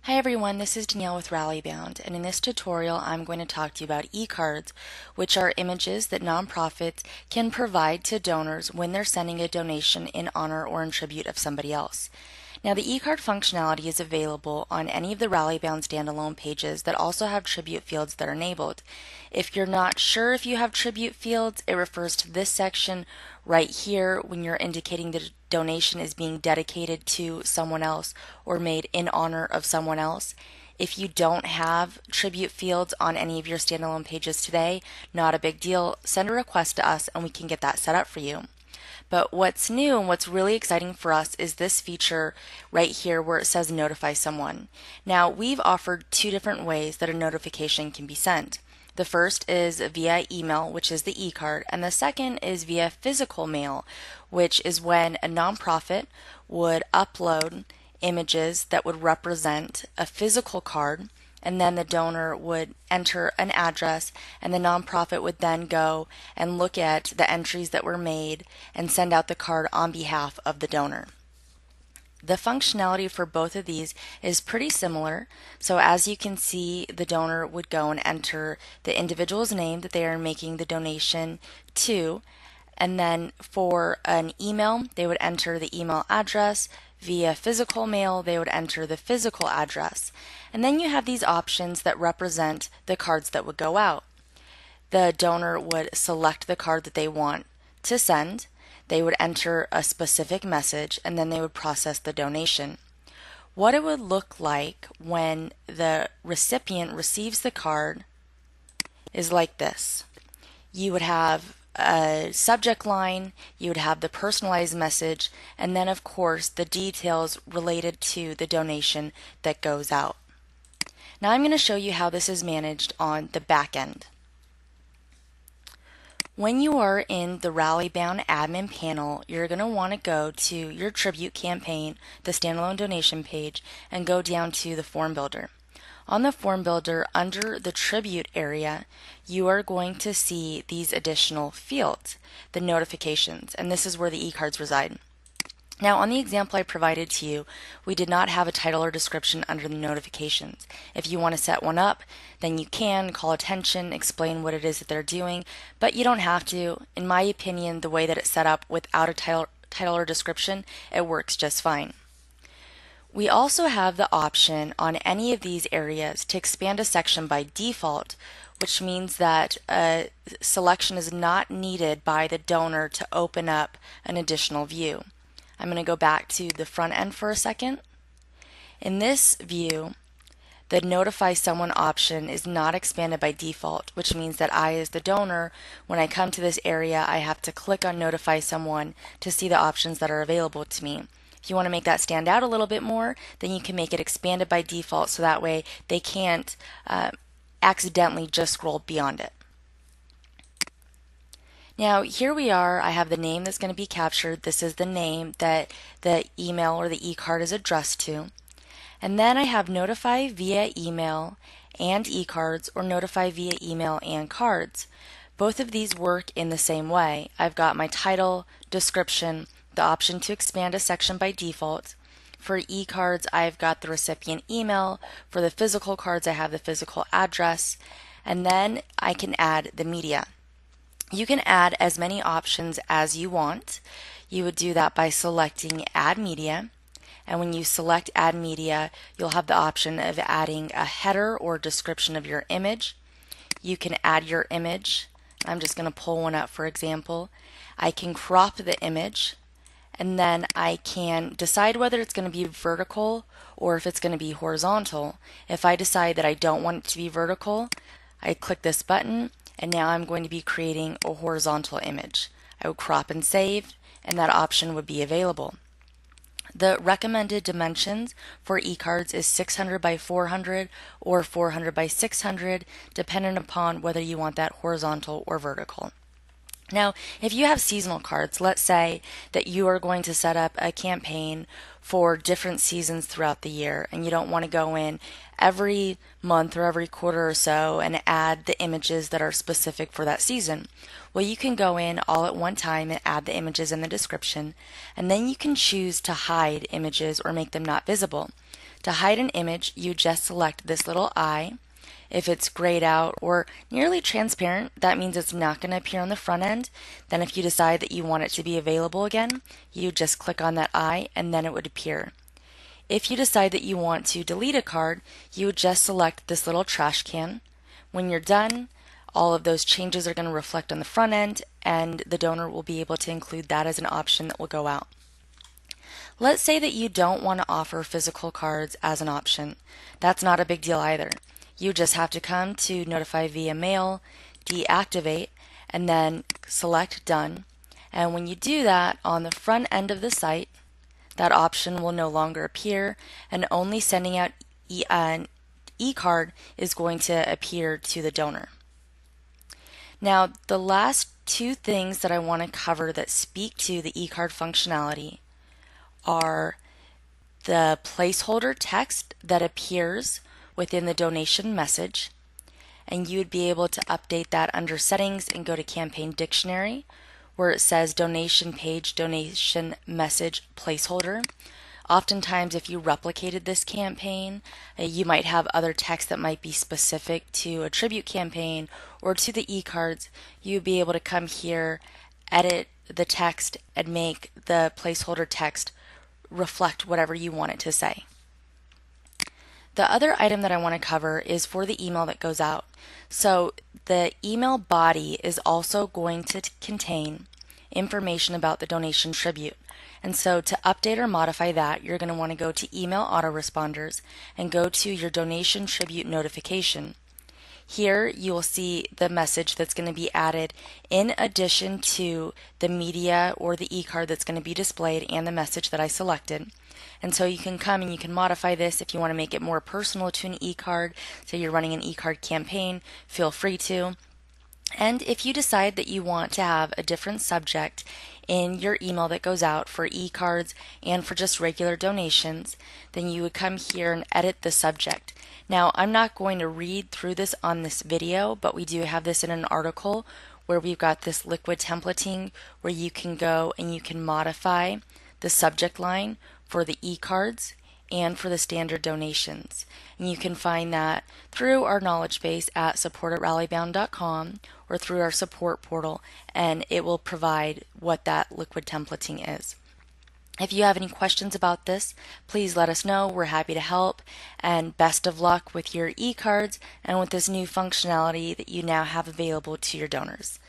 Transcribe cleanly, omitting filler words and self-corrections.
Hi everyone, this is Danielle with Rallybound, and in this tutorial I'm going to talk to you about eCards, which are images that nonprofits can provide to donors when they're sending a donation in honor or in tribute of somebody else. Now, the eCard functionality is available on any of the Rallybound standalone pages that also have tribute fields that are enabled. If you're not sure if you have tribute fields, it refers to this section right here when you're indicating the donation is being dedicated to someone else or made in honor of someone else. If you don't have tribute fields on any of your standalone pages today, not a big deal. Send a request to us and we can get that set up for you. But what's new and what's really exciting for us is this feature right here where it says notify someone. Now, we've offered two different ways that a notification can be sent. The first is via email, which is the eCard, and the second is via physical mail, which is when a nonprofit would upload images that would represent a physical card, and then the donor would enter an address, and the nonprofit would then go and look at the entries that were made and send out the card on behalf of the donor. The functionality for both of these is pretty similar. So as you can see, the donor would go and enter the individual's name that they are making the donation to, and then for an email, they would enter the email address. Via physical mail, they would enter the physical address. And then you have these options that represent the cards that would go out. The donor would select the card that they want to send. They would enter a specific message, and then they would process the donation. What it would look like when the recipient receives the card is like this. You would have a subject line, you would have the personalized message, and then of course the details related to the donation that goes out. Now I'm going to show you how this is managed on the back end. When you are in the Rallybound admin panel, you're going to want to go to your tribute campaign, the standalone donation page, and go down to the form builder. On the form builder, under the tribute area, you are going to see these additional fields, the notifications, and this is where the eCards reside. Now, on the example I provided to you, we did not have a title or description under the notifications. If you want to set one up, then you can call attention, explain what it is that they're doing, but you don't have to. In my opinion, the way that it's set up without a title or description, it works just fine. We also have the option on any of these areas to expand a section by default, which means that a selection is not needed by the donor to open up an additional view. I'm going to go back to the front end for a second. In this view, the notify someone option is not expanded by default, which means that I, as the donor, when I come to this area, I have to click on notify someone to see the options that are available to me. If you want to make that stand out a little bit more, then you can make it expanded by default so that way they can't accidentally just scroll beyond it. Now here we are, I have the name that's going to be captured. This is the name that the email or the eCard is addressed to. And then I have notify via email and eCards, or notify via email and cards. Both of these work in the same way. I've got my title, description, the option to expand a section by default. For eCards, I've got the recipient email. For the physical cards, I have the physical address. And then I can add the media. You can add as many options as you want. You would do that by selecting Add Media. And when you select Add Media, you'll have the option of adding a header or description of your image. You can add your image. I'm just going to pull one up for example. I can crop the image, and then I can decide whether it's going to be vertical or if it's going to be horizontal. If I decide that I don't want it to be vertical, I click this button, and now I'm going to be creating a horizontal image. I would crop and save, and that option would be available. The recommended dimensions for eCards is 600 by 400 or 400 by 600, depending upon whether you want that horizontal or vertical. Now, if you have seasonal cards, let's say that you are going to set up a campaign for different seasons throughout the year, and you don't want to go in every month or every quarter or so and add the images that are specific for that season. Well, you can go in all at one time and add the images in the description, and then you can choose to hide images or make them not visible. To hide an image, you just select this little eye. If it's grayed out or nearly transparent, that means it's not going to appear on the front end. Then if you decide that you want it to be available again, you just click on that eye and then it would appear. If you decide that you want to delete a card, you would just select this little trash can. When you're done, all of those changes are going to reflect on the front end and the donor will be able to include that as an option that will go out. Let's say that you don't want to offer physical cards as an option. That's not a big deal either. You just have to come to Notify via Mail, deactivate, and then select Done. And when you do that, on the front end of the site, that option will no longer appear, and only sending out an eCard is going to appear to the donor. Now, the last two things that I want to cover that speak to the eCard functionality are the placeholder text that appears within the donation message, and you would be able to update that under Settings and go to Campaign Dictionary where it says Donation Page, Donation Message Placeholder. Oftentimes, if you replicated this campaign, you might have other text that might be specific to a tribute campaign or to the eCards. You'd be able to come here, edit the text, and make the placeholder text reflect whatever you want it to say. The other item that I want to cover is for the email that goes out. So the email body is also going to contain information about the donation tribute. And so to update or modify that, you're going to want to go to Email Autoresponders and go to your donation tribute notification. Here you will see the message that's going to be added in addition to the media or the eCard that's going to be displayed and the message that I selected. And so you can come and you can modify this if you want to make it more personal to an eCard. So you're running an eCard campaign, feel free to. And if you decide that you want to have a different subject in your email that goes out for eCards and for just regular donations, then you would come here and edit the subject. Now, I'm not going to read through this on this video, but we do have this in an article where we've got this liquid templating where you can go and you can modify the subject line for the eCards and for the standard donations. And you can find that through our knowledge base at support@rallybound.com or through our support portal, and it will provide what that liquid templating is. If you have any questions about this, please let us know. We're happy to help, and best of luck with your eCards and with this new functionality that you now have available to your donors.